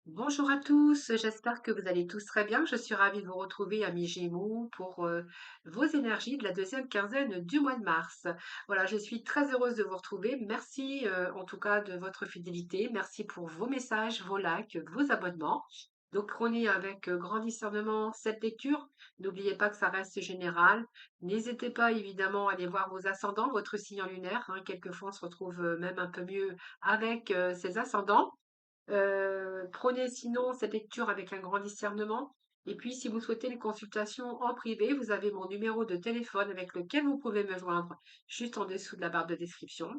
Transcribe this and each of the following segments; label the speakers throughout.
Speaker 1: Bonjour à tous, j'espère que vous allez tous très bien. Je suis ravie de vous retrouver, amis Gémeaux, pour vos énergies de la deuxième quinzaine du mois de mars. Voilà, je suis très heureuse de vous retrouver. Merci en tout cas de votre fidélité. Merci pour vos messages, vos likes, vos abonnements. Donc, prenez avec grand discernement cette lecture. N'oubliez pas que ça reste général. N'hésitez pas évidemment à aller voir vos ascendants, votre signe lunaire, hein. Quelquefois, on se retrouve même un peu mieux avec ses ascendants. Prenez sinon cette lecture avec un grand discernement. Et puis, si vous souhaitez une consultation en privé, vous avez mon numéro de téléphone avec lequel vous pouvez me joindre juste en dessous de la barre de description.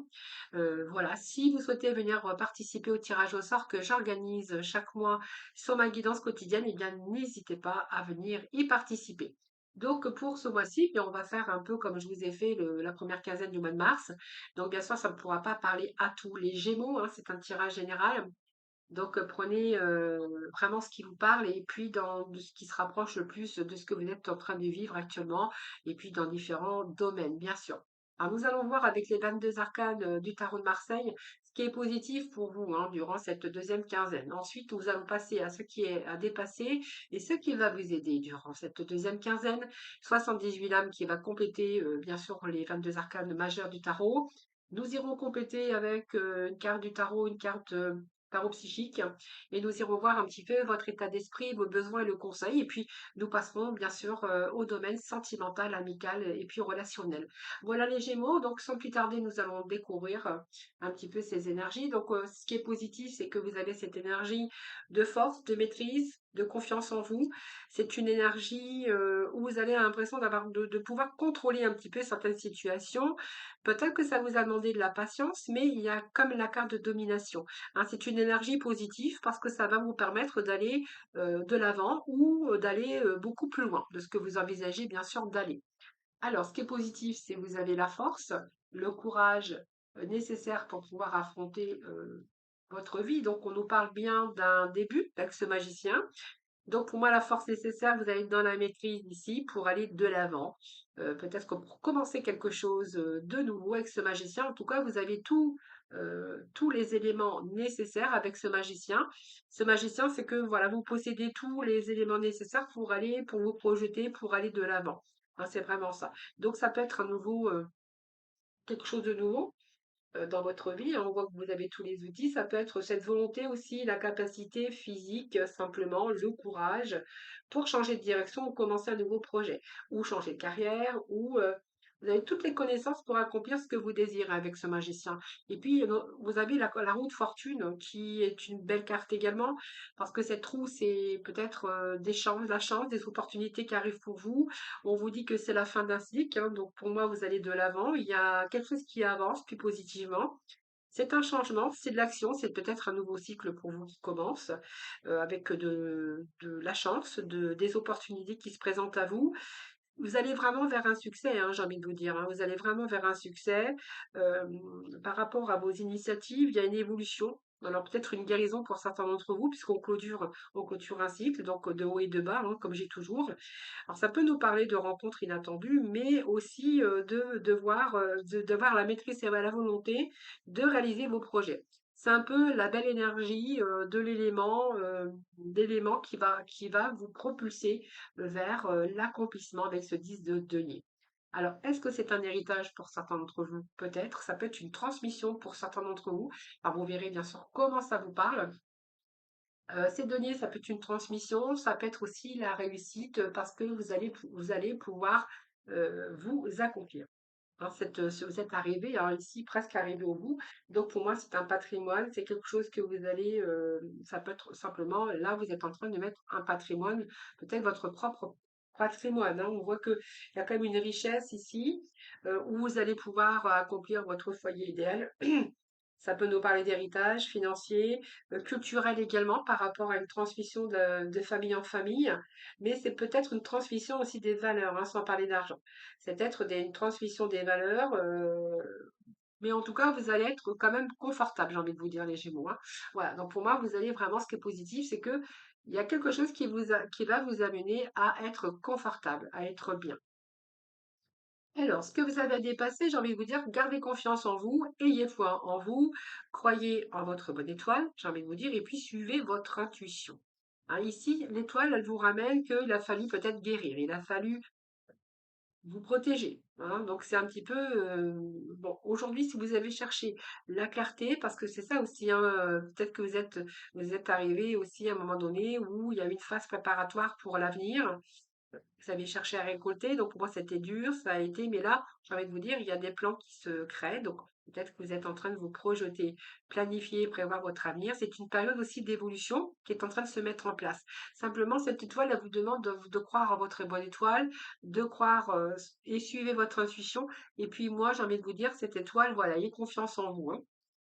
Speaker 1: Voilà, si vous souhaitez venir participer au tirage au sort que j'organise chaque mois sur ma guidance quotidienne, eh bien, n'hésitez pas à venir y participer. Donc, pour ce mois-ci, on va faire un peu comme je vous ai fait la première quinzaine du mois de mars. Donc, bien sûr, ça ne pourra pas parler à tous les Gémeaux, hein, c'est un tirage général. Donc, prenez vraiment ce qui vous parle et puis de ce qui se rapproche le plus de ce que vous êtes en train de vivre actuellement et puis dans différents domaines, bien sûr. Alors, nous allons voir avec les 22 arcanes du tarot de Marseille ce qui est positif pour vous hein, durant cette deuxième quinzaine. Ensuite, nous allons passer à ce qui est à dépasser et ce qui va vous aider durant cette deuxième quinzaine. 78 lames qui va compléter, bien sûr, les 22 arcanes majeures du tarot. Nous irons compléter avec une carte du tarot, une carte tarot psychique, et nous irons voir un petit peu votre état d'esprit, vos besoins et le conseil. Et puis, nous passerons bien sûr au domaine sentimental, amical et puis relationnel. Voilà les Gémeaux. Donc, sans plus tarder, nous allons découvrir un petit peu ces énergies. Donc, ce qui est positif, c'est que vous avez cette énergie de force, de maîtrise, de confiance en vous. C'est une énergie où vous avez l'impression de pouvoir contrôler un petit peu certaines situations. Peut-être que ça vous a demandé de la patience, mais il y a comme la carte de domination. Hein, c'est une énergie positive parce que ça va vous permettre d'aller de l'avant ou d'aller beaucoup plus loin de ce que vous envisagez bien sûr d'aller. Alors, ce qui est positif, c'est que vous avez la force, le courage nécessaire pour pouvoir affronter votre vie. Donc, on nous parle bien d'un début avec ce magicien. Donc, pour moi, la force nécessaire, vous allez être dans la maîtrise ici pour aller de l'avant. Peut-être que pour commencer quelque chose de nouveau avec ce magicien, en tout cas, vous avez tous les éléments nécessaires avec ce magicien. Ce magicien, c'est que voilà, vous possédez tous les éléments nécessaires pour aller, pour vous projeter, pour aller de l'avant. Hein, c'est vraiment ça. Donc, ça peut être un nouveau, quelque chose de nouveau dans votre vie, hein. On voit que vous avez tous les outils. Ça peut être cette volonté aussi, la capacité physique, simplement, le courage pour changer de direction ou commencer un nouveau projet, ou changer de carrière, ou vous avez toutes les connaissances pour accomplir ce que vous désirez avec ce magicien. Et puis, vous avez la roue de fortune qui est une belle carte également, parce que cette roue, c'est peut-être des chances, la chance, des opportunités qui arrivent pour vous. On vous dit que c'est la fin d'un cycle, hein, donc pour moi, vous allez de l'avant. Il y a quelque chose qui avance plus positivement. C'est un changement, c'est de l'action, c'est peut-être un nouveau cycle pour vous qui commence, avec de la chance, des opportunités qui se présentent à vous. Vous allez vraiment vers un succès, hein, j'ai envie de vous dire, hein. Vous allez vraiment vers un succès. Par rapport à vos initiatives, il y a une évolution. Alors peut-être une guérison pour certains d'entre vous, puisqu'on clôture un cycle, donc de haut et de bas, hein, comme j'ai toujours. Alors ça peut nous parler de rencontres inattendues, mais aussi de voir la maîtrise et la volonté de réaliser vos projets. C'est un peu la belle énergie d'élément qui va vous propulser vers l'accomplissement avec ce 10 de denier. Alors, est-ce que c'est un héritage pour certains d'entre vous? Peut-être. Ça peut être une transmission pour certains d'entre vous. Alors, vous verrez bien sûr comment ça vous parle. Ces deniers, ça peut être une transmission, ça peut être aussi la réussite parce que vous allez pouvoir vous accomplir. Hein, vous êtes arrivé hein, ici, presque arrivé au bout. Donc pour moi, c'est un patrimoine, c'est quelque chose que vous allez, ça peut être simplement, là, vous êtes en train de mettre un patrimoine, peut-être votre propre patrimoine, hein. On voit qu'il y a quand même une richesse ici, où vous allez pouvoir accomplir votre foyer idéal. Ça peut nous parler d'héritage financier, culturel également par rapport à une transmission de famille en famille, mais c'est peut-être une transmission aussi des valeurs, hein, sans parler d'argent. C'est peut-être une transmission des valeurs, mais en tout cas, vous allez être quand même confortable, j'ai envie de vous dire, les Gémeaux, hein. Voilà, donc pour moi, vous allez vraiment, ce qui est positif, c'est que il y a quelque chose qui va vous amener à être confortable, à être bien. Alors, ce que vous avez à dépasser, j'ai envie de vous dire, gardez confiance en vous, ayez foi en vous, croyez en votre bonne étoile, j'ai envie de vous dire, et puis suivez votre intuition. Hein, ici, l'étoile, elle vous ramène qu'il a fallu peut-être guérir, il a fallu vous protéger. Hein. Donc, c'est un petit peu... bon, aujourd'hui, si vous avez cherché la clarté, parce que c'est ça aussi, hein, peut-être que vous êtes arrivé aussi à un moment donné où il y a une phase préparatoire pour l'avenir. Vous avez cherché à récolter, donc pour moi c'était dur, ça a été, mais là, j'ai envie de vous dire, il y a des plans qui se créent, donc peut-être que vous êtes en train de vous projeter, planifier, prévoir votre avenir. C'est une période aussi d'évolution qui est en train de se mettre en place. Simplement, cette étoile, elle vous demande de croire en votre bonne étoile, de croire et suivez votre intuition. Et puis moi, j'ai envie de vous dire, cette étoile, voilà, ayez confiance en vous. Hein.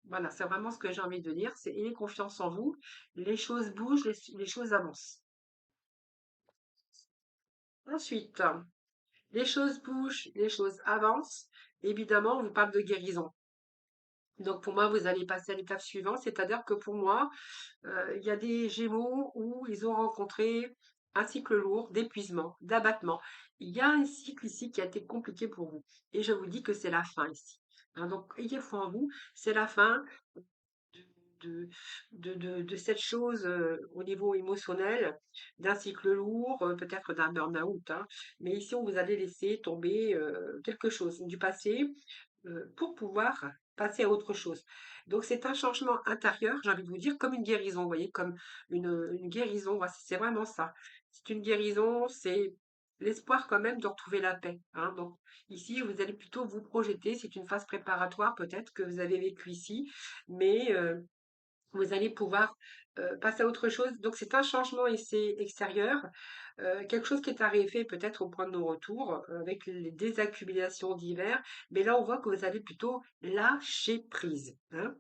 Speaker 1: Voilà, c'est vraiment ce que j'ai envie de dire, c'est ayez confiance en vous. Les choses bougent, les choses avancent. Ensuite, les choses bougent, les choses avancent. Évidemment, on vous parle de guérison. Donc pour moi, vous allez passer à l'étape suivante, c'est-à-dire que pour moi, il y a des Gémeaux où ils ont rencontré un cycle lourd d'épuisement, d'abattement. Il y a un cycle ici qui a été compliqué pour vous. Et je vous dis que c'est la fin ici. Hein, donc ayez foi en vous, c'est la fin de, de cette chose au niveau émotionnel, d'un cycle lourd, peut-être d'un burn-out. Hein. Mais ici, on vous allez laisser tomber quelque chose du passé pour pouvoir passer à autre chose. Donc, c'est un changement intérieur, j'ai envie de vous dire, comme une guérison, vous voyez, comme une guérison. Voilà, c'est vraiment ça. C'est une guérison, c'est l'espoir quand même de retrouver la paix. Hein. Donc, ici, vous allez plutôt vous projeter. C'est une phase préparatoire peut-être que vous avez vécu ici, mais vous allez pouvoir passer à autre chose. Donc c'est un changement ici extérieur, quelque chose qui est arrivé peut-être au point de non-retour avec les désaccumulations d'hiver. Mais là, on voit que vous allez plutôt lâcher prise. Hein.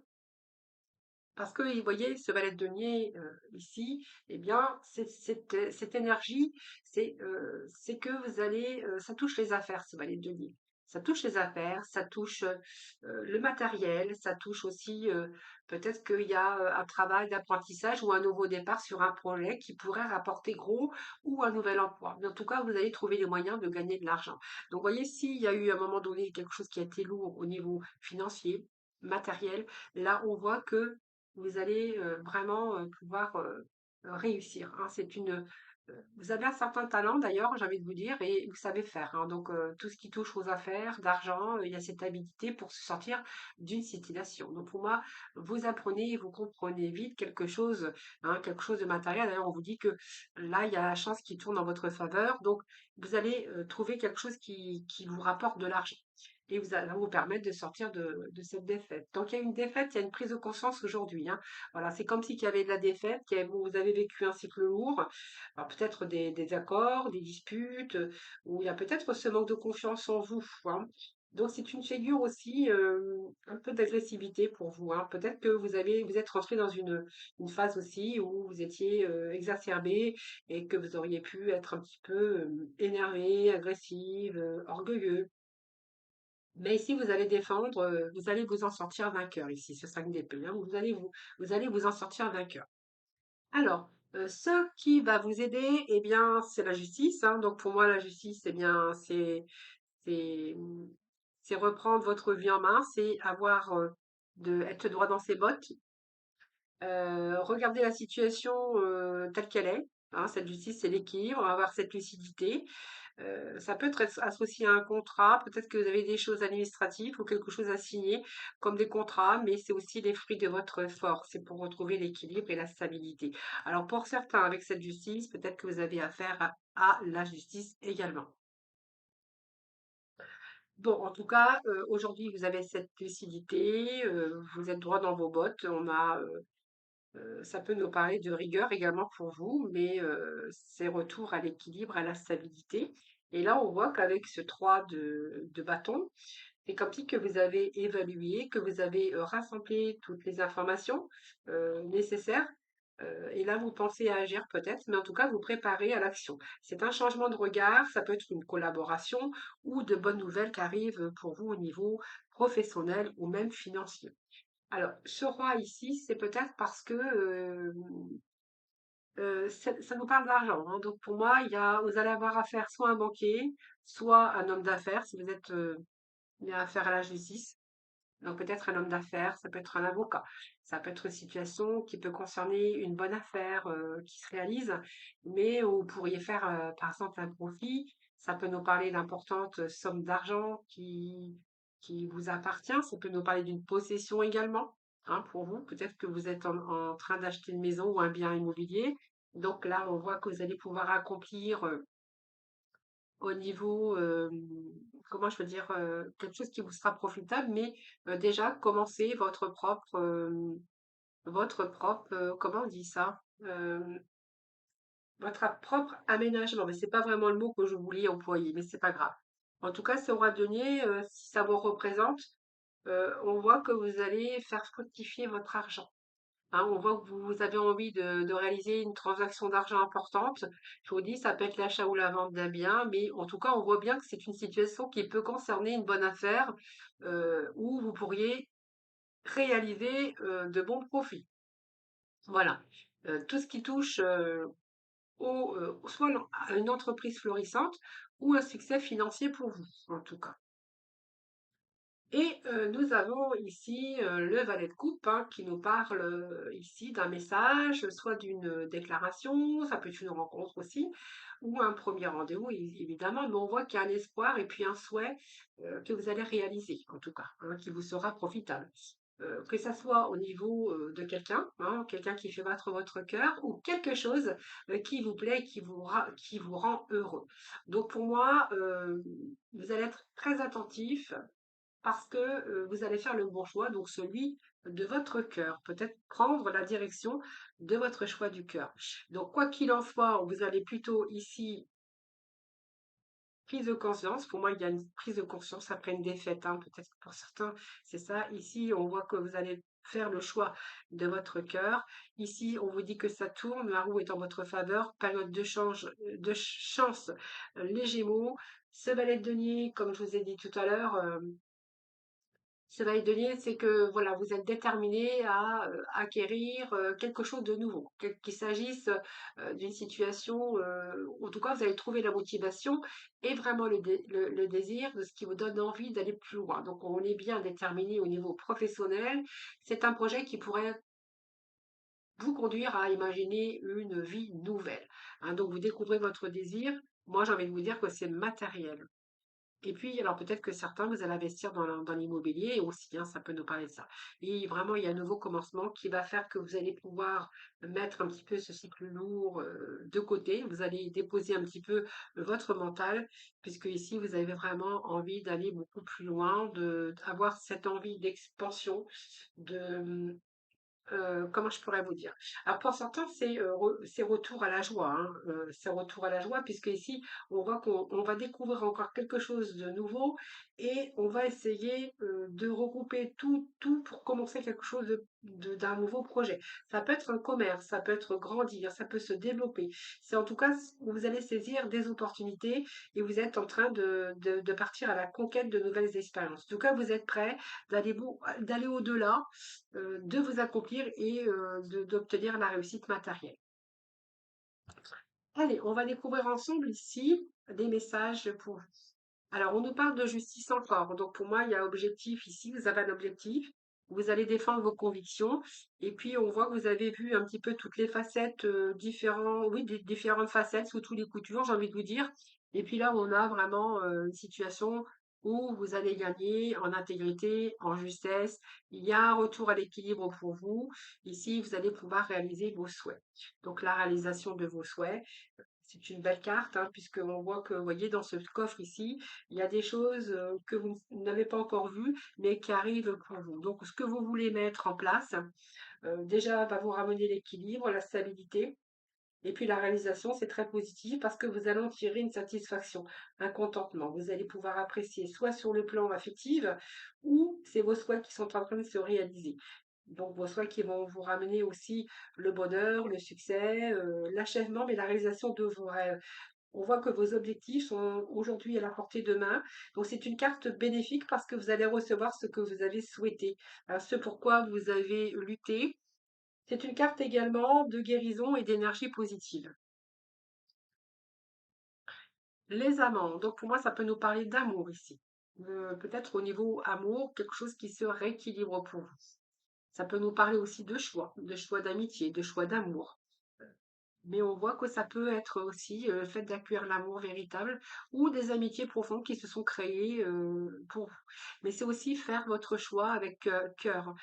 Speaker 1: Parce que, vous voyez, ce valet de denier ici, eh bien, cette énergie, c'est que vous allez, ça touche les affaires, ce valet de denier. Ça touche les affaires, ça touche le matériel, ça touche aussi peut-être qu'il y a un travail d'apprentissage ou un nouveau départ sur un projet qui pourrait rapporter gros ou un nouvel emploi. Mais en tout cas, vous allez trouver les moyens de gagner de l'argent. Donc, vous voyez, s'il y a eu à un moment donné quelque chose qui a été lourd au niveau financier, matériel, là, on voit que vous allez vraiment pouvoir réussir. Hein. Vous avez un certain talent d'ailleurs, j'ai envie de vous dire, et vous savez faire. Hein. Donc tout ce qui touche aux affaires, d'argent, il y a cette habilité pour se sortir d'une situation. Donc pour moi, vous apprenez, vous comprenez vite quelque chose, hein, quelque chose de matériel. D'ailleurs, on vous dit que là, il y a la chance qui tourne en votre faveur. Donc vous allez trouver quelque chose qui vous rapporte de l'argent et va vous permettre de sortir de cette défaite. Donc il y a une défaite, il y a une prise de conscience aujourd'hui. Hein. Voilà, c'est comme si qu'il y avait de la défaite, bon, vous avez vécu un cycle lourd, alors peut-être des accords, des disputes, ou il y a peut-être ce manque de confiance en vous. Hein. Donc c'est une figure aussi un peu d'agressivité pour vous. Hein. Peut-être que vous êtes rentré dans une phase aussi où vous étiez exacerbé et que vous auriez pu être un petit peu énervé, agressive, orgueilleux. Mais ici, vous allez défendre, vous allez vous en sortir vainqueur ici, ce 5 d'épée. Hein, vous allez vous en sortir vainqueur. Alors, ce qui va vous aider, eh bien, c'est la justice. Hein. Donc, pour moi, la justice, eh bien, c'est, mmh, c'est reprendre votre vie en main, c'est être droit dans ses bottes, regarder la situation telle qu'elle est. Hein. Cette justice, c'est l'équilibre, avoir cette lucidité. Ça peut être associé à un contrat, peut-être que vous avez des choses administratives ou quelque chose à signer, comme des contrats, mais c'est aussi les fruits de votre effort. C'est pour retrouver l'équilibre et la stabilité. Alors pour certains, avec cette justice, peut-être que vous avez affaire à la justice également. Bon, en tout cas, aujourd'hui, vous avez cette lucidité, vous êtes droit dans vos bottes. Ça peut nous parler de rigueur également pour vous, mais c'est retour à l'équilibre, à la stabilité. Et là, on voit qu'avec ce 3 de bâton, c'est comme si que vous avez évalué, que vous avez rassemblé toutes les informations nécessaires. Et là, vous pensez à agir peut-être, mais en tout cas, vous préparez à l'action. C'est un changement de regard, ça peut être une collaboration ou de bonnes nouvelles qui arrivent pour vous au niveau professionnel ou même financier. Alors, ce roi ici, c'est peut-être parce que Ça nous parle d'argent, hein, donc pour moi, vous allez avoir affaire soit à un banquier, soit un homme d'affaires si vous êtes, il y a affaire à la justice. Donc peut-être un homme d'affaires, ça peut être un avocat, ça peut être une situation qui peut concerner une bonne affaire qui se réalise, mais où vous pourriez faire par exemple un profit. Ça peut nous parler d'importantes sommes d'argent qui vous appartient. Ça peut nous parler d'une possession également, hein, pour vous. Peut-être que vous êtes en train d'acheter une maison ou un bien immobilier. Donc là, on voit que vous allez pouvoir accomplir au niveau, comment je veux dire, quelque chose qui vous sera profitable, mais déjà commencer votre propre, comment on dit ça? Votre propre aménagement. Mais c'est pas vraiment le mot que je voulais employer, mais c'est pas grave. En tout cas, ce roi denier, si ça vous représente, on voit que vous allez faire fructifier votre argent. Hein, on voit que vous avez envie de réaliser une transaction d'argent importante. Je vous dis, ça peut être l'achat ou la vente d'un bien, mais en tout cas, on voit bien que c'est une situation qui peut concerner une bonne affaire où vous pourriez réaliser de bons profits. Voilà. Tout ce qui touche soit à une entreprise florissante ou un succès financier pour vous, en tout cas. Et nous avons ici le valet de coupe hein, qui nous parle ici d'un message, soit d'une déclaration, ça peut être une rencontre aussi, ou un premier rendez-vous évidemment, mais on voit qu'il y a un espoir et puis un souhait que vous allez réaliser, en tout cas, hein, qui vous sera profitable. Que ça soit au niveau de quelqu'un, hein, quelqu'un qui fait battre votre cœur, ou quelque chose qui vous plaît, et qui vous rend heureux. Donc pour moi, vous allez être très attentif parce que vous allez faire le bon choix, donc celui de votre cœur. Peut-être prendre la direction de votre choix du cœur. Donc, quoi qu'il en soit, vous allez plutôt ici prise de conscience. Pour moi, il y a une prise de conscience après une défaite, hein, peut-être que pour certains, c'est ça. Ici, on voit que vous allez faire le choix de votre cœur. Ici, on vous dit que ça tourne, la roue est en votre faveur, période de chance, les Gémeaux. Ce valet de denier, comme je vous ai dit tout à l'heure, ça va être donné, c'est que voilà, vous êtes déterminé à acquérir quelque chose de nouveau, qu'il s'agisse d'une situation, en tout cas, vous allez trouver la motivation et vraiment le désir de ce qui vous donne envie d'aller plus loin. Donc, on est bien déterminé au niveau professionnel. C'est un projet qui pourrait vous conduire à imaginer une vie nouvelle. Hein. Donc, vous découvrez votre désir. Moi, j'ai envie de vous dire que c'est matériel. Et puis, alors peut-être que certains, vous allez investir dans l'immobilier aussi, hein, ça peut nous parler de ça. Et vraiment, il y a un nouveau commencement qui va faire que vous allez pouvoir mettre un petit peu ce cycle lourd de côté. Vous allez déposer un petit peu votre mental, puisque ici, vous avez vraiment envie d'aller beaucoup plus loin, d'avoir cette envie d'expansion, de, comment je pourrais vous dire? Alors pour certains, c'est retour à la joie, hein, c'est retour à la joie puisque ici, on voit qu'on va découvrir encore quelque chose de nouveau et on va essayer de regrouper tout pour commencer quelque chose d'un nouveau projet. Ça peut être un commerce, ça peut être grandir, ça peut se développer. C'est en tout cas où vous allez saisir des opportunités et vous êtes en train de partir à la conquête de nouvelles expériences. En tout cas, vous êtes prêt d'aller au-delà de vous accomplir et d'obtenir la réussite matérielle. Allez, on va découvrir ensemble ici des messages pour vous. Alors, on nous parle de justice encore. Donc, pour moi, il y a objectif ici. Vous avez un objectif. Vous allez défendre vos convictions. Et puis, on voit que vous avez vu un petit peu toutes les facettes oui, des différentes facettes sous tous les coutures, j'ai envie de vous dire. Et puis là, on a vraiment une situation où vous allez gagner en intégrité, en justesse. Il y a un retour à l'équilibre pour vous. Ici, vous allez pouvoir réaliser vos souhaits. Donc, la réalisation de vos souhaits. C'est une belle carte, hein, puisqu'on voit que, vous voyez, dans ce coffre ici, il y a des choses que vous n'avez pas encore vues, mais qui arrivent pour vous. Donc, ce que vous voulez mettre en place, déjà, va vous ramener l'équilibre, la stabilité. Et puis, la réalisation, c'est très positif parce que vous allez en tirer une satisfaction, un contentement. Vous allez pouvoir apprécier soit sur le plan affectif ou c'est vos souhaits qui sont en train de se réaliser. Donc, vos souhaits qui vont vous ramener aussi le bonheur, le succès, l'achèvement, mais la réalisation de vos rêves. On voit que vos objectifs sont aujourd'hui à la portée de main. Donc, c'est une carte bénéfique parce que vous allez recevoir ce que vous avez souhaité, hein, ce pourquoi vous avez lutté. C'est une carte également de guérison et d'énergie positive. Les amants, donc pour moi, ça peut nous parler d'amour ici. Peut-être au niveau amour, quelque chose qui se rééquilibre pour vous. Ça peut nous parler aussi de choix d'amitié, de choix d'amour. Mais on voit que ça peut être aussi le fait d'accueillir l'amour véritable ou des amitiés profondes qui se sont créées pour vous. Mais c'est aussi faire votre choix avec cœur.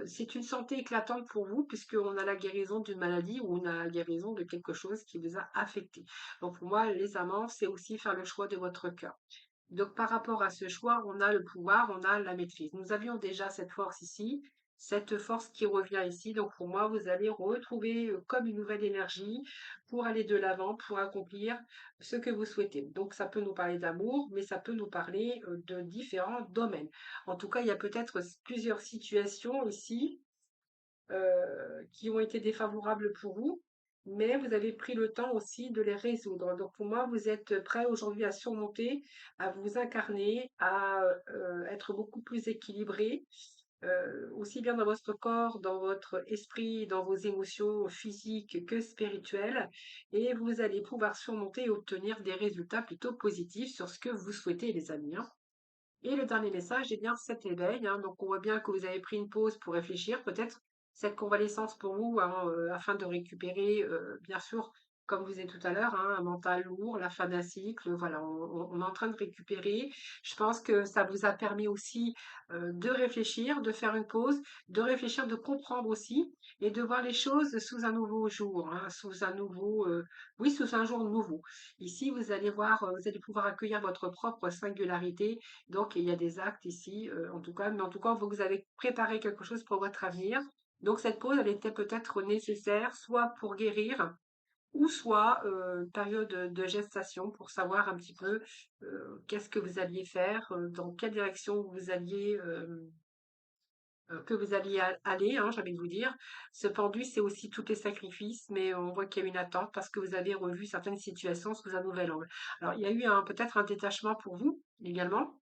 Speaker 1: C'est une santé éclatante pour vous puisqu'on a la guérison d'une maladie ou on a la guérison de quelque chose qui vous a affecté. Donc pour moi, les amants, c'est aussi faire le choix de votre cœur. Donc, par rapport à ce choix, on a le pouvoir, on a la maîtrise. Nous avions déjà cette force ici, cette force qui revient ici. Donc, pour moi, vous allez retrouver comme une nouvelle énergie pour aller de l'avant, pour accomplir ce que vous souhaitez. Donc, ça peut nous parler d'amour, mais ça peut nous parler de différents domaines. En tout cas, il y a peut-être plusieurs situations ici qui ont été défavorables pour vous, mais vous avez pris le temps aussi de les résoudre. Donc pour moi, vous êtes prêt aujourd'hui à surmonter, à vous incarner, à être beaucoup plus équilibré, aussi bien dans votre corps, dans votre esprit, dans vos émotions physiques que spirituelles, et vous allez pouvoir surmonter et obtenir des résultats plutôt positifs sur ce que vous souhaitez, les amis, hein. Et le dernier message, eh bien, cet éveil, hein, donc on voit bien que vous avez pris une pause pour réfléchir, peut-être cette convalescence pour vous, hein, afin de récupérer, bien sûr, comme vous disiez tout à l'heure, hein, un mental lourd, la fin d'un cycle, voilà, on est en train de récupérer. Je pense que ça vous a permis aussi de réfléchir, de faire une pause, de réfléchir, de comprendre aussi, et de voir les choses sous un nouveau jour, hein, sous un nouveau, oui, sous un jour nouveau. Ici, vous allez voir, vous allez pouvoir accueillir votre propre singularité, donc, il y a des actes ici, en tout cas, mais en tout cas, vous avez préparé quelque chose pour votre avenir. Donc, cette pause, elle était peut-être nécessaire, soit pour guérir, ou soit période de gestation pour savoir un petit peu qu'est-ce que vous alliez faire, dans quelle direction que vous alliez aller, hein, j'ai envie de vous dire. Ce pendu, c'est aussi tous les sacrifices, mais on voit qu'il y a une attente parce que vous avez revu certaines situations sous un nouvel angle. Alors, il y a eu peut-être un détachement pour vous également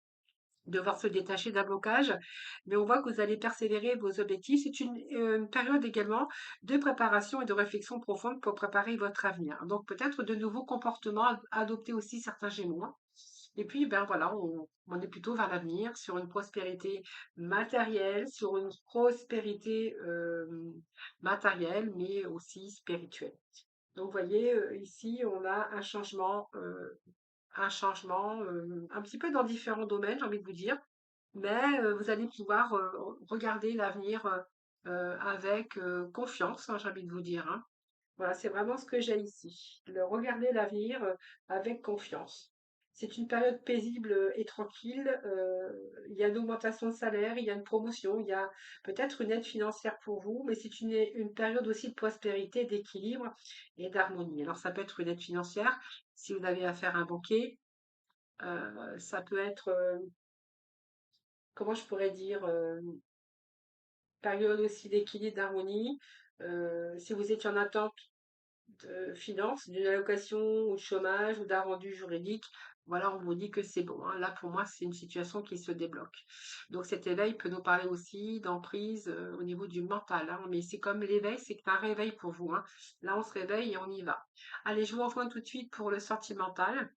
Speaker 1: devoir se détacher d'un blocage, mais on voit que vous allez persévérer vos objectifs. C'est une période également de préparation et de réflexion profonde pour préparer votre avenir. Donc peut-être de nouveaux comportements, adopter aussi certains Gémeaux, hein. Et puis, ben voilà, on est plutôt vers l'avenir, sur une prospérité matérielle, sur une prospérité matérielle, mais aussi spirituelle. Donc, vous voyez, ici, on a un changement, un petit peu dans différents domaines, j'ai envie de vous dire, mais vous allez pouvoir regarder l'avenir avec confiance, hein, j'ai envie de vous dire, hein. Voilà, c'est vraiment ce que j'ai ici. Regarder l'avenir avec confiance. C'est une période paisible et tranquille. Il y a une augmentation de salaire, il y a une promotion, il y a peut-être une aide financière pour vous, mais c'est une période aussi de prospérité, d'équilibre et d'harmonie. Alors ça peut être une aide financière si vous avez affaire à un banquier, ça peut être, comment je pourrais dire, période aussi d'équilibre, d'harmonie. Si vous étiez en attente de finances, d'une allocation ou de chômage ou d'un rendu juridique, voilà, on vous dit que c'est bon, hein. Là, pour moi, c'est une situation qui se débloque. Donc cet éveil peut nous parler aussi d'emprise au niveau du mental, hein. Mais c'est comme l'éveil, c'est un réveil pour vous, hein. Là, on se réveille et on y va. Allez, je vous rejoins tout de suite pour le sentimental.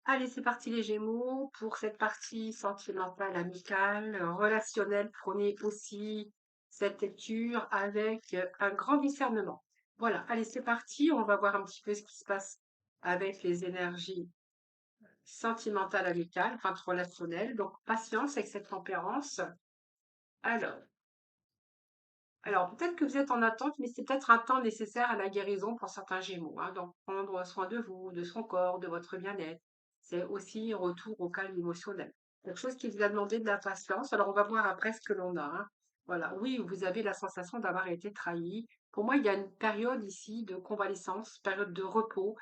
Speaker 1: Allez, c'est parti les Gémeaux. Pour cette partie sentimentale, amicale, relationnelle, prenez aussi cette lecture avec un grand discernement. Voilà, allez, c'est parti. On va voir un petit peu ce qui se passe avec les énergies sentimentales, amicales, enfin relationnelles. Donc, patience avec cette tempérance. Alors, alors, peut-être que vous êtes en attente, mais c'est peut-être un temps nécessaire à la guérison pour certains Gémeaux, hein, donc prendre soin de vous, de son corps, de votre bien-être. C'est aussi un retour au calme émotionnel. Quelque chose qui vous a demandé de la patience. Alors, on va voir après ce que l'on a, hein. Voilà, oui, vous avez la sensation d'avoir été trahi. Pour moi, il y a une période ici de convalescence, période de repos,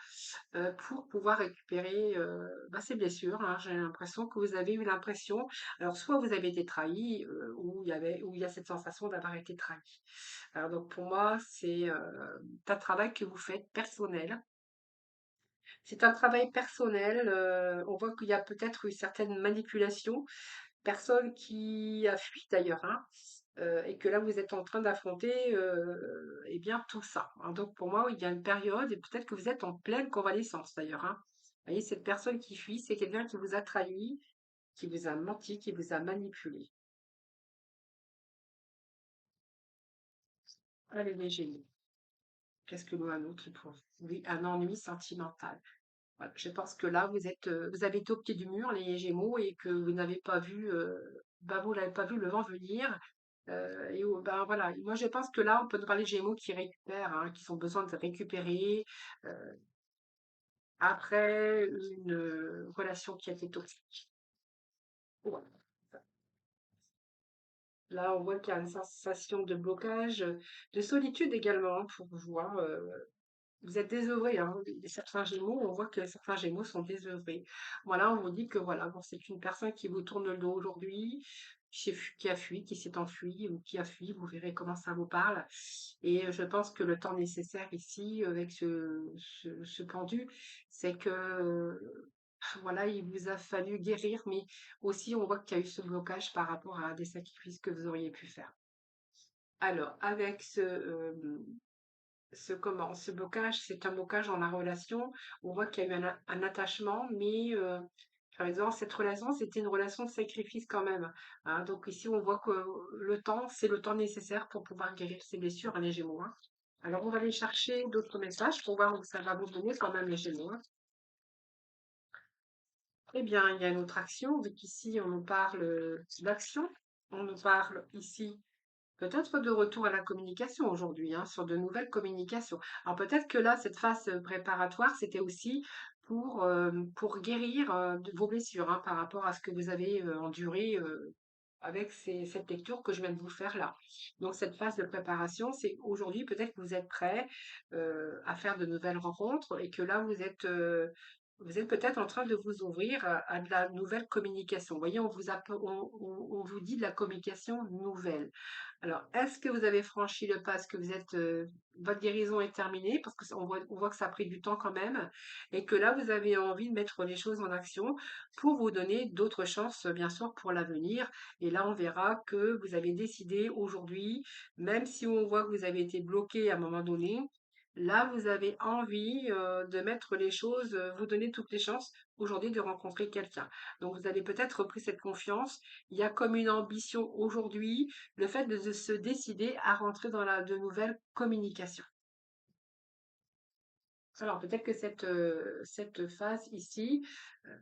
Speaker 1: pour pouvoir récupérer ces blessures, hein. J'ai l'impression que vous avez eu l'impression, alors soit vous avez été trahi, ou il y a cette sensation d'avoir été trahi. Alors donc pour moi, c'est un travail que vous faites personnel. C'est un travail personnel. On voit qu'il y a peut-être une certaine manipulation personne qui a fui d'ailleurs, hein, et que là vous êtes en train d'affronter, eh bien tout ça, hein. Donc pour moi, il y a une période et peut-être que vous êtes en pleine convalescence d'ailleurs, hein. Vous voyez, cette personne qui fuit, c'est quelqu'un qui vous a trahi, qui vous a menti, qui vous a manipulé. Allez les Gémeaux, qu'est-ce que l'on a d'autre pour vous? Oui, un ennui sentimental. Voilà, je pense que là, vous avez été au pied du mur, les Gémeaux, et que vous n'avez pas vu, bah, vous n'avez pas vu le vent venir. Ben voilà, moi je pense que là, on peut parler de Gémeaux qui récupèrent, hein, qui ont besoin de récupérer après une relation qui a été toxique. Voilà. Là, on voit qu'il y a une sensation de blocage, de solitude également, hein, pour vous, hein. Vous êtes désœuvrés, hein. Certains Gémeaux, on voit que certains Gémeaux sont désœuvrés. Voilà, on vous dit que voilà, bon, c'est une personne qui vous tourne le dos aujourd'hui, qui a fui, qui s'est enfui ou qui a fui. Vous verrez comment ça vous parle. Et je pense que le temps nécessaire ici, avec ce pendu, c'est que voilà, il vous a fallu guérir, mais aussi on voit qu'il y a eu ce blocage par rapport à des sacrifices que vous auriez pu faire. Alors, avec ce blocage, c'est un blocage dans la relation. On voit qu'il y a eu un attachement, mais par exemple, cette relation, c'était une relation de sacrifice quand même, hein. Donc ici, on voit que le temps, c'est le temps nécessaire pour pouvoir guérir ces blessures, hein, les Gémeaux, hein. Alors, on va aller chercher d'autres messages pour voir où ça va vous donner quand même, les Gémeaux, hein. Eh bien, il y a une autre action, vu qu'ici, on nous parle d'action. On nous parle ici peut-être de retour à la communication aujourd'hui, hein, sur de nouvelles communications. Alors peut-être que là, cette phase préparatoire, c'était aussi pour guérir de vos blessures, hein, par rapport à ce que vous avez enduré avec cette lecture que je viens de vous faire là. Donc cette phase de préparation, c'est aujourd'hui peut-être que vous êtes prêt à faire de nouvelles rencontres et que là, vous êtes peut-être en train de vous ouvrir à de la nouvelle communication. Vous voyez, on vous dit de la communication nouvelle. Alors, est-ce que vous avez franchi le pas? Est-ce que vous êtes, votre guérison est terminée? Parce que on voit que ça a pris du temps quand même, et que là, vous avez envie de mettre les choses en action pour vous donner d'autres chances, bien sûr, pour l'avenir. Et là, on verra que vous avez décidé aujourd'hui, même si on voit que vous avez été bloqué à un moment donné, là, vous avez envie de mettre les choses, vous donner toutes les chances aujourd'hui de rencontrer quelqu'un. Donc, vous avez peut-être repris cette confiance. Il y a comme une ambition aujourd'hui le fait de se décider à rentrer dans de nouvelles communications. Alors peut-être que cette phase ici, euh,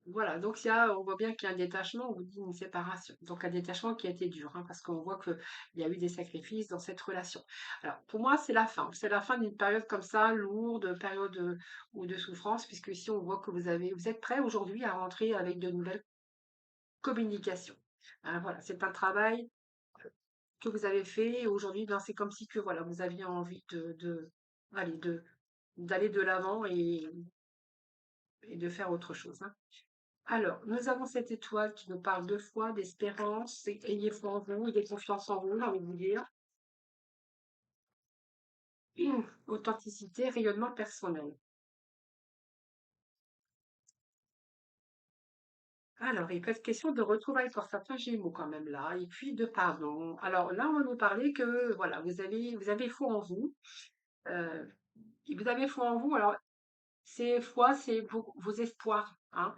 Speaker 1: voilà, donc on voit bien qu'il y a un détachement, on vous dit une séparation. Donc un détachement qui a été dur, hein, parce qu'on voit qu'il y a eu des sacrifices dans cette relation. Alors pour moi, c'est la fin d'une période comme ça, lourde, période ou de souffrance, puisque ici on voit que vous êtes prêt aujourd'hui à rentrer avec de nouvelles communications. Hein, voilà, c'est un travail que vous avez fait et aujourd'hui, ben, c'est comme si que voilà, vous aviez envie allez, d'aller de l'avant et de faire autre chose, hein. Alors, nous avons cette étoile qui nous parle de foi, d'espérance, ayez foi en vous, ayez confiance en vous, j'ai envie de vous dire. Authenticité, rayonnement personnel. Alors, il peut être question de retrouvailles pour certains Gémeaux quand même là, et puis de pardon. Alors là, on va nous parler que voilà, vous avez foi en vous. euh, Vous avez foi en vous. Alors, c'est foi, c'est vos espoirs, hein.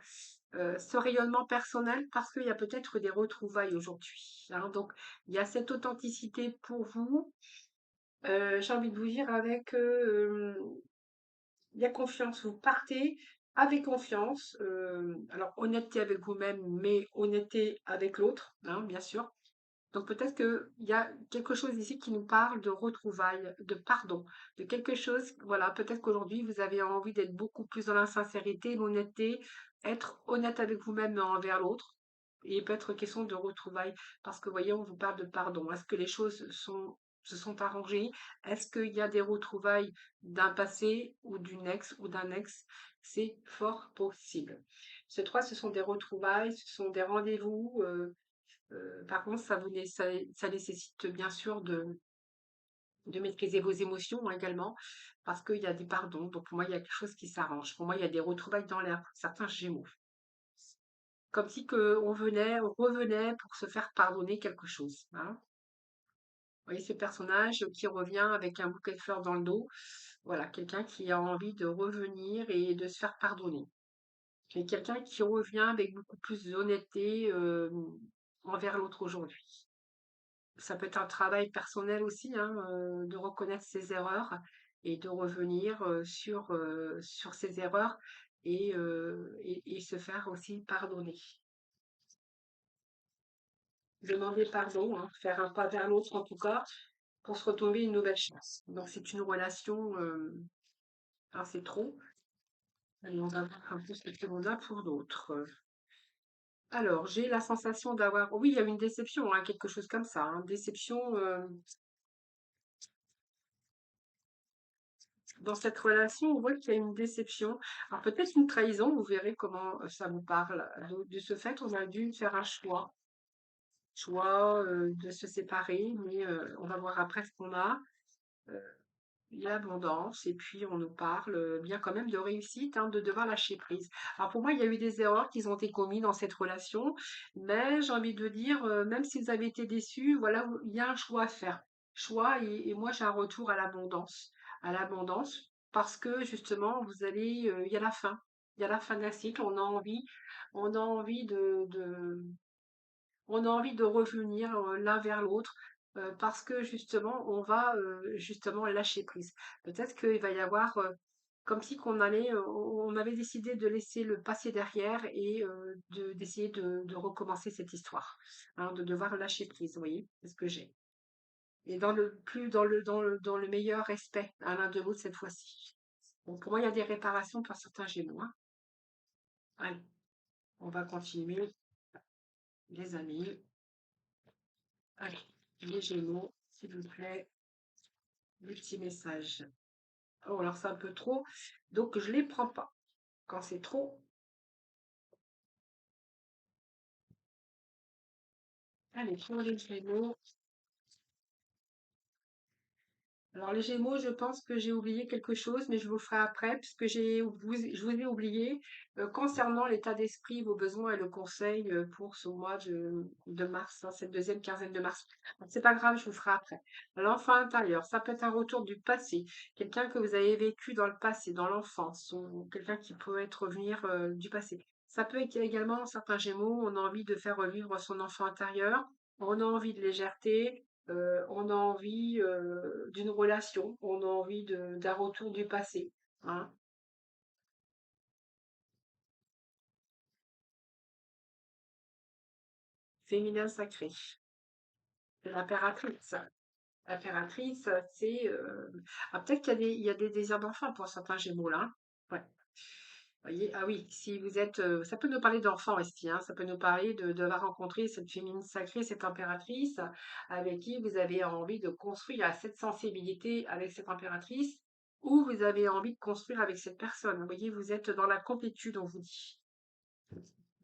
Speaker 1: Ce rayonnement personnel, parce qu'il y a peut-être des retrouvailles aujourd'hui, hein. Donc, il y a cette authenticité pour vous. J'ai envie de vous dire avec il y a confiance. Vous partez avec confiance. Alors, honnêteté avec vous-même, mais honnêteté avec l'autre, hein, bien sûr. Donc peut-être qu'il y a quelque chose ici qui nous parle de retrouvailles, de pardon, de quelque chose, voilà, peut-être qu'aujourd'hui vous avez envie d'être beaucoup plus dans la sincérité, l'honnêteté, être honnête avec vous-même et envers l'autre. Et il peut être question de retrouvailles, parce que voyez, on vous parle de pardon. Est-ce que les choses se sont arrangées? Est-ce qu'il y a des retrouvailles d'un passé ou d'une ex ou d'un ex? C'est fort possible. Ce 3, ce sont des retrouvailles, ce sont des rendez-vous. Par contre, ça nécessite bien sûr de maîtriser vos émotions, hein, également, parce qu'il y a des pardons. Donc, pour moi, il y a quelque chose qui s'arrange. Pour moi, il y a des retrouvailles dans l'air pour certains Gémeaux. comme si on revenait pour se faire pardonner quelque chose, hein. Vous voyez ce personnage qui revient avec un bouquet de fleurs dans le dos. Voilà, quelqu'un qui a envie de revenir et de se faire pardonner. Mais quelqu'un qui revient avec beaucoup plus d'honnêteté envers l'autre aujourd'hui. Ça peut être un travail personnel aussi, hein, de reconnaître ses erreurs et de revenir sur ses erreurs et se faire aussi pardonner. Demander pardon, hein, faire un pas vers l'autre en tout cas, pour se retomber une nouvelle chance. Donc c'est une relation, c'est trop, et on va voir un peu ce que l'on a pour d'autres. Alors, j'ai la sensation d'avoir, oui, il y a une déception, hein, quelque chose comme ça, hein, déception dans cette relation, on voit qu'il y a une déception. Alors peut-être une trahison, vous verrez comment ça vous parle. De ce fait, on a dû faire un choix de se séparer, mais on va voir après ce qu'on a. Euh, Il y a l'abondance et puis on nous parle bien quand même de réussite, hein, de devoir lâcher prise. Alors pour moi, il y a eu des erreurs qui ont été commises dans cette relation, mais j'ai envie de dire, même si vous avez été déçus, voilà, il y a un choix à faire. Choix et moi j'ai un retour à l'abondance parce que justement vous allez, il y a la fin, il y a la fin d'un cycle, on a envie on a envie de revenir l'un vers l'autre parce que justement, on va justement lâcher prise. Peut-être qu'il va y avoir comme si on avait décidé de laisser le passé derrière et d'essayer de recommencer cette histoire, hein, de devoir lâcher prise. Vous voyez, c'est ce que j'ai. Et dans le plus dans le meilleur respect à l'un de l'autre cette fois-ci. Donc pour moi, il y a des réparations pour certains Gémeaux, hein. Allez, on va continuer, les amis. Allez, les Gémeaux, s'il vous plaît. Les petits messages. Oh, alors c'est un peu trop, donc je les prends pas. Quand c'est trop, allez, pour les Gémeaux. Alors les Gémeaux, je pense que j'ai oublié quelque chose, mais je vous le ferai après, puisque je vous ai oublié concernant l'état d'esprit, vos besoins et le conseil pour ce mois de mars, hein, cette deuxième quinzaine de mars. Donc, c'est pas grave, je vous ferai après. L'enfant intérieur, ça peut être un retour du passé, quelqu'un que vous avez vécu dans le passé, dans l'enfance, ou quelqu'un qui peut être revenir du passé. Ça peut être également certains Gémeaux, on a envie de faire revivre son enfant intérieur, on a envie de légèreté, on a envie d'une relation, on a envie d'un retour du passé, hein. Féminin sacré. L'impératrice. L'impératrice, c'est peut-être il y a des désirs d'enfant pour certains Gémeaux là, hein. Ouais. Voyez, ah oui, si vous êtes, ça peut nous parler d'enfants aussi, hein, ça peut nous parler d'avoir rencontré cette féminine sacrée, cette impératrice, avec qui vous avez envie de construire cette sensibilité avec cette impératrice, ou vous avez envie de construire avec cette personne. Vous voyez, vous êtes dans la complétude, on vous dit.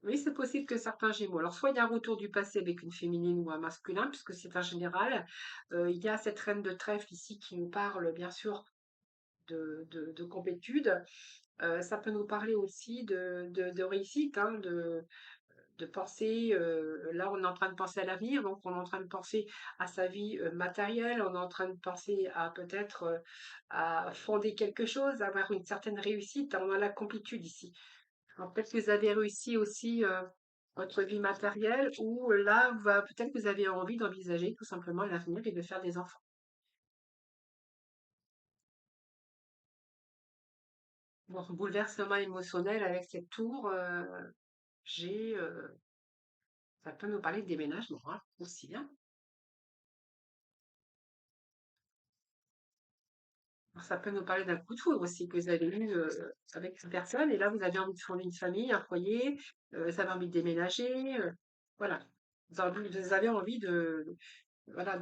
Speaker 1: Oui, c'est possible que certains Gémeaux. Alors, soit il y a un retour du passé avec une féminine ou un masculin, puisque c'est un général. Il y a cette reine de trèfle ici qui nous parle, bien sûr, de complétude. Ça peut nous parler aussi de réussite, hein, de penser, là on est en train de penser à l'avenir, donc on est en train de penser à sa vie matérielle, on est en train de penser à peut-être à fonder quelque chose, avoir une certaine réussite, on a la complétude ici. Alors, peut-être que vous avez réussi aussi votre vie matérielle, ou là, peut-être que vous avez envie d'envisager tout simplement l'avenir et de faire des enfants. Bon, bouleversement émotionnel avec cette tour, j'ai ça peut nous parler de déménagement, hein, aussi, hein. Alors, ça peut nous parler d'un coup de foudre aussi que vous avez eu avec une personne, et là vous avez envie de fonder une famille, un foyer, vous avez envie de déménager, voilà. Vous avez envie voilà,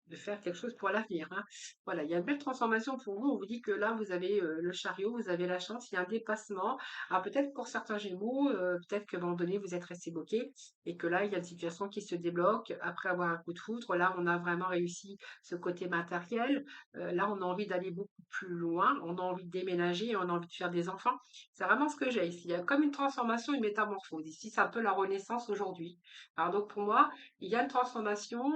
Speaker 1: de faire quelque chose pour l'avenir, hein. Voilà, il y a une belle transformation pour vous. On vous dit que là, vous avez le chariot, vous avez la chance, il y a un dépassement. Alors peut-être pour certains Gémeaux, peut-être qu'à un moment donné, vous êtes resté bloqué et que là, il y a une situation qui se débloque après avoir un coup de foudre. Là, on a vraiment réussi ce côté matériel. Là, on a envie d'aller beaucoup plus loin, on a envie de déménager, on a envie de faire des enfants. C'est vraiment ce que j'ai ici. Il y a comme une transformation, une métamorphose. Ici, c'est un peu la renaissance aujourd'hui. Alors donc pour moi, il y a une transformation.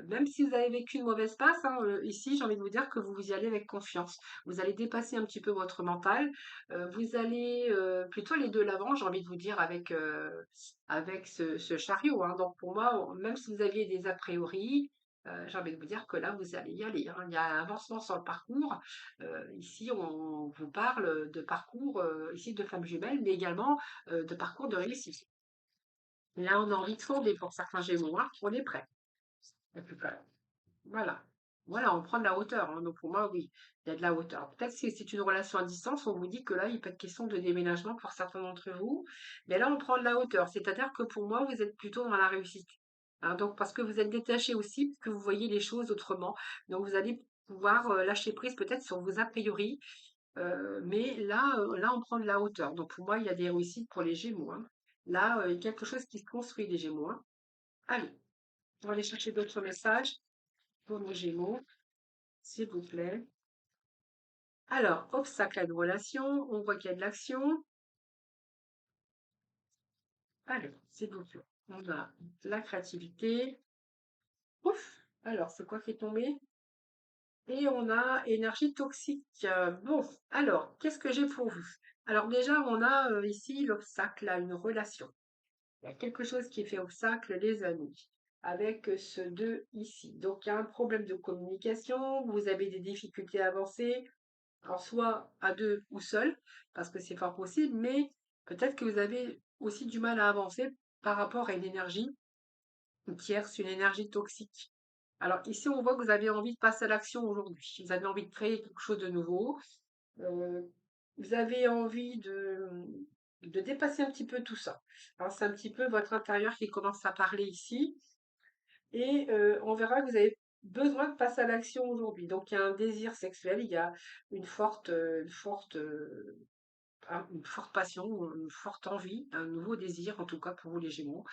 Speaker 1: Même si vous avez vécu une mauvaise passe, hein, ici, j'ai envie de vous dire que vous y allez avec confiance. Vous allez dépasser un petit peu votre mental. Vous allez plutôt aller de l'avant, j'ai envie de vous dire, avec ce chariot, hein. Donc pour moi, même si vous aviez des a priori, j'ai envie de vous dire que là, vous allez y aller, hein. Il y a un avancement sur le parcours. Ici, on vous parle de parcours, ici, de femmes jumelles, mais également de parcours de réussite. Là, on a envie de fonder pour certains Gémeaux, hein. On est prêt. Et puis, voilà. Voilà, on prend de la hauteur, hein. Donc pour moi, oui, il y a de la hauteur. Peut-être que si c'est une relation à distance, on vous dit que là, il peut être question de déménagement pour certains d'entre vous. Mais là, on prend de la hauteur. C'est-à-dire que pour moi, vous êtes plutôt dans la réussite, hein. Donc parce que vous êtes détaché aussi, parce que vous voyez les choses autrement. Donc vous allez pouvoir lâcher prise peut-être sur vos a priori. Mais là, on prend de la hauteur. Donc pour moi, il y a des réussites pour les Gémeaux, hein. Là, il y a quelque chose qui se construit, les Gémeaux, hein. Allez, on va aller chercher d'autres messages pour nos Gémeaux, s'il vous plaît. Alors, obstacle à une relation, on voit qu'il y a de l'action. Allez, s'il vous plaît. On a la créativité. Ouf! Alors, c'est quoi qui est tombé? Et on a énergie toxique. Bon, alors, qu'est-ce que j'ai pour vous? Alors déjà, on a ici l'obstacle à une relation. Il y a quelque chose qui fait obstacle, les amis, avec ce 2 ici. Donc, il y a un problème de communication, vous avez des difficultés à avancer, alors soit à deux ou seul, parce que c'est fort possible, mais peut-être que vous avez aussi du mal à avancer par rapport à une énergie tierce, une énergie toxique. Alors ici, on voit que vous avez envie de passer à l'action aujourd'hui. Vous avez envie de créer quelque chose de nouveau. Euh, Vous avez envie de dépasser un petit peu tout ça. Alors c'est un petit peu votre intérieur qui commence à parler ici. Et on verra que vous avez besoin de passer à l'action aujourd'hui. Donc il y a un désir sexuel, il y a une forte passion, une forte envie, un nouveau désir, en tout cas pour vous les Gémeaux.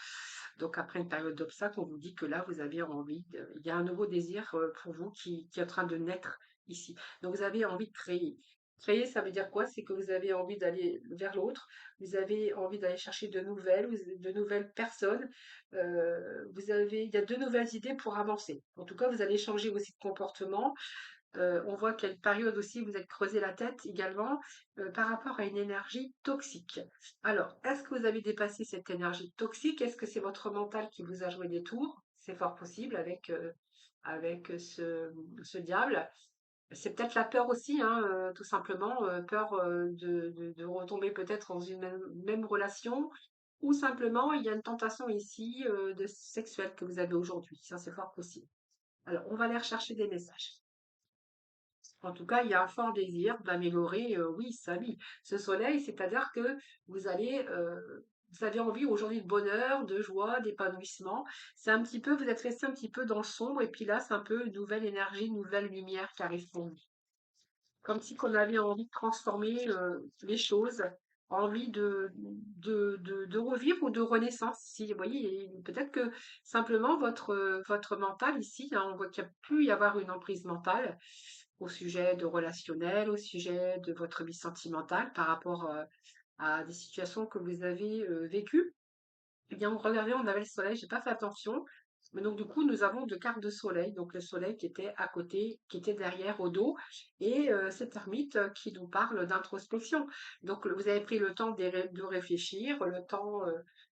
Speaker 1: Donc après une période d'obstacle, on vous dit que là, vous avez envie, il y a un nouveau désir pour vous qui est en train de naître ici. Donc vous avez envie de créer. Créer, ça veut dire quoi? C'est que vous avez envie d'aller vers l'autre, vous avez envie d'aller chercher de nouvelles personnes, il y a de nouvelles idées pour avancer. En tout cas, vous allez changer aussi de comportement. On voit qu'il y a une période aussi, vous êtes creusé la tête également par rapport à une énergie toxique. Alors, est-ce que vous avez dépassé cette énergie toxique? Est-ce que c'est votre mental qui vous a joué des tours? C'est fort possible avec ce diable. C'est peut-être la peur aussi, hein, tout simplement, peur de retomber peut-être dans une même relation, ou simplement il y a une tentation ici de sexuelle que vous avez aujourd'hui. Ça, c'est fort possible. Alors, on va aller rechercher des messages. En tout cas, il y a un fort désir d'améliorer, oui, sa vie. Ce soleil, c'est-à-dire que vous allez, vous avez envie aujourd'hui de bonheur, de joie, d'épanouissement. C'est un petit peu, vous êtes resté un petit peu dans le sombre, et puis là, c'est un peu une nouvelle énergie, une nouvelle lumière qui arrive pour vous. Comme si qu'on avait envie de transformer les choses, envie de revivre ou de renaissance. Si, vous voyez, et peut-être que simplement votre mental ici, hein, on voit qu'il y a pu y avoir une emprise mentale au sujet de relationnel, au sujet de votre vie sentimentale par rapport à des situations que vous avez vécues. Eh bien, regardez, on avait le soleil, j'ai pas fait attention. Mais donc, du coup, nous avons deux cartes de soleil. Donc, le soleil qui était à côté, qui était derrière au dos, et cette ermite qui nous parle d'introspection. Donc, vous avez pris le temps de réfléchir, le temps,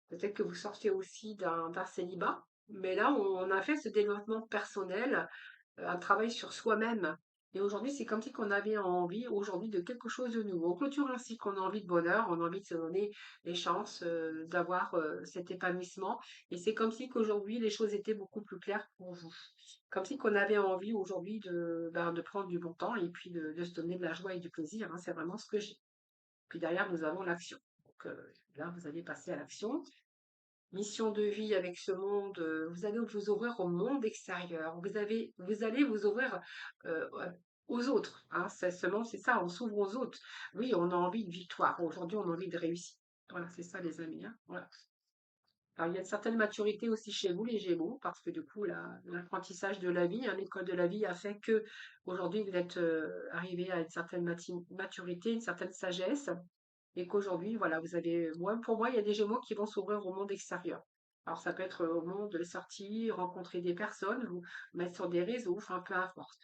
Speaker 1: peut-être que vous sortez aussi d'un célibat. Mais là, on a fait ce développement personnel, un travail sur soi-même. Et aujourd'hui, c'est comme si qu'on avait envie aujourd'hui de quelque chose de nouveau. On clôture ainsi qu'on a envie de bonheur, on a envie de se donner les chances d'avoir cet épanouissement. Et c'est comme si qu'aujourd'hui, les choses étaient beaucoup plus claires pour vous. Comme si qu'on avait envie aujourd'hui de prendre du bon temps et puis de se donner de la joie et du plaisir, hein. C'est vraiment ce que j'ai. Puis derrière, nous avons l'action. Donc là, vous allez passer à l'action. mission de vie avec ce monde, vous allez vous ouvrir au monde extérieur. Vous allez vous ouvrir aux autres. Hein. Seulement, c'est ça, on s'ouvre aux autres. Oui, on a envie de victoire. Aujourd'hui, on a envie de réussite. Voilà, c'est ça, les amis. Hein. Voilà. Alors, il y a une certaine maturité aussi chez vous, les Gémeaux, parce que du coup, l'apprentissage de la vie, hein, l'école de la vie a fait que aujourd'hui, vous êtes arrivé à une certaine maturité, une certaine sagesse, et qu'aujourd'hui, voilà, vous avez, moi, pour moi, il y a des Gémeaux qui vont s'ouvrir au monde extérieur. Alors, ça peut être au monde de sortie, rencontrer des personnes, vous mettre sur des réseaux, enfin, peu importe.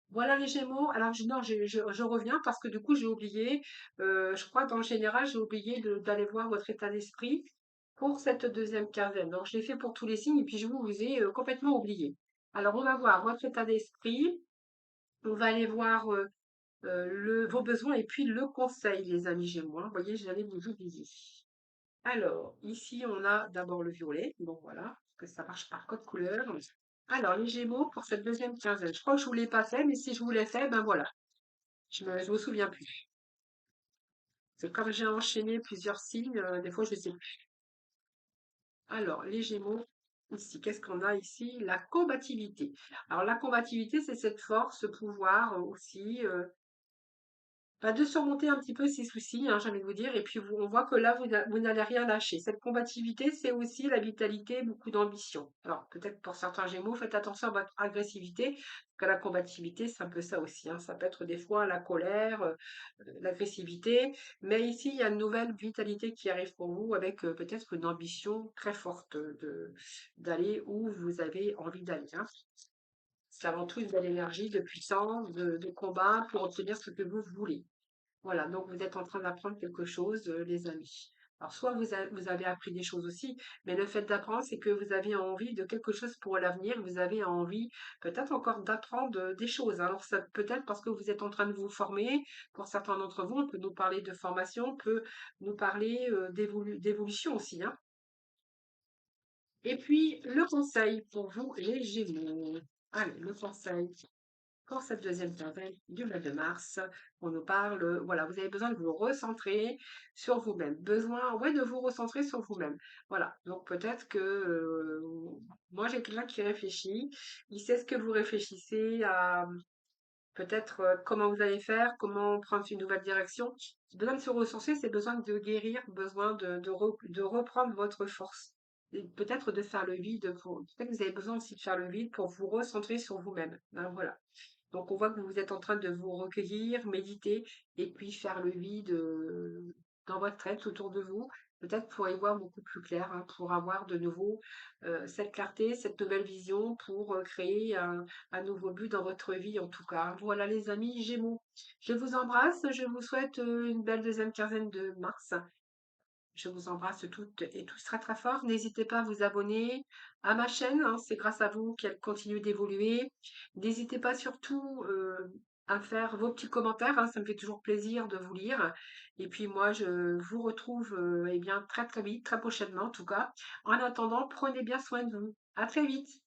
Speaker 1: Voilà les Gémeaux. Alors, non, je reviens parce que du coup, j'ai oublié, je crois qu'en général, j'ai oublié d'aller voir votre état d'esprit pour cette deuxième quinzaine. Donc, je l'ai fait pour tous les signes et puis je vous ai complètement oublié. Alors, on va voir votre état d'esprit. On va aller voir vos besoins et puis le conseil, les amis Gémeaux. Hein. Vous voyez, j'allais vous oublier. Alors, ici, on a d'abord le violet. Bon, voilà, que ça marche par code couleur. Alors, les Gémeaux pour cette deuxième quinzaine. Je crois que je ne vous l'ai pas fait, mais si je vous l'ai fait, ben voilà. Je me souviens plus. C'est comme j'ai enchaîné plusieurs signes, des fois je sais plus. Alors, les Gémeaux, ici, qu'est-ce qu'on a ici? La combativité. Alors, la combativité, c'est cette force, ce pouvoir aussi, bah, de surmonter un petit peu ces soucis, hein, j'ai envie de vous dire. Et puis, on voit que là, vous n'allez rien lâcher. Cette combativité, c'est aussi la vitalité, beaucoup d'ambition. Alors, peut-être pour certains Gémeaux, faites attention à votre agressivité, parce que la combativité, c'est un peu ça aussi. Hein. Ça peut être des fois la colère, l'agressivité. Mais ici, il y a une nouvelle vitalité qui arrive pour vous avec peut-être une ambition très forte d'aller où vous avez envie d'aller. Hein. C'est avant tout une belle énergie de puissance, de combat pour obtenir ce que vous voulez. Voilà, donc vous êtes en train d'apprendre quelque chose, les amis. Alors, soit vous avez appris des choses aussi, mais le fait d'apprendre, c'est que vous avez envie de quelque chose pour l'avenir, vous avez envie peut-être encore d'apprendre des choses. Alors, ça peut-être parce que vous êtes en train de vous former. Pour certains d'entre vous, on peut nous parler de formation, on peut nous parler d'évolution aussi. Hein. Et puis, le conseil pour vous, les Gémeaux. Allez, le conseil. Pour cette deuxième quinzaine du mois de mars, on nous parle, voilà, vous avez besoin de vous recentrer sur vous-même. Besoin, ouais, de vous recentrer sur vous-même. Voilà. Donc peut-être que moi j'ai quelqu'un qui réfléchit, il sait ce que vous réfléchissez à peut-être comment vous allez faire, comment prendre une nouvelle direction. Besoin de se ressourcer, c'est besoin de guérir, besoin de reprendre votre force. Et peut-être de faire le vide, peut-être que vous avez besoin aussi de faire le vide pour vous recentrer sur vous-même. Ben, voilà. Donc on voit que vous êtes en train de vous recueillir, méditer et puis faire le vide dans votre tête autour de vous, peut-être pour y voir beaucoup plus clair, hein, pour avoir de nouveau cette clarté, cette nouvelle vision, pour créer un nouveau but dans votre vie en tout cas. Voilà les amis Gémeaux. Je vous embrasse, je vous souhaite une belle deuxième quinzaine de mars. Je vous embrasse toutes et tous très très fort. N'hésitez pas à vous abonner à ma chaîne, hein, c'est grâce à vous qu'elle continue d'évoluer. N'hésitez pas surtout à faire vos petits commentaires, hein, ça me fait toujours plaisir de vous lire. Et puis moi, je vous retrouve eh bien très très vite, très prochainement en tout cas. En attendant, prenez bien soin de vous. À très vite.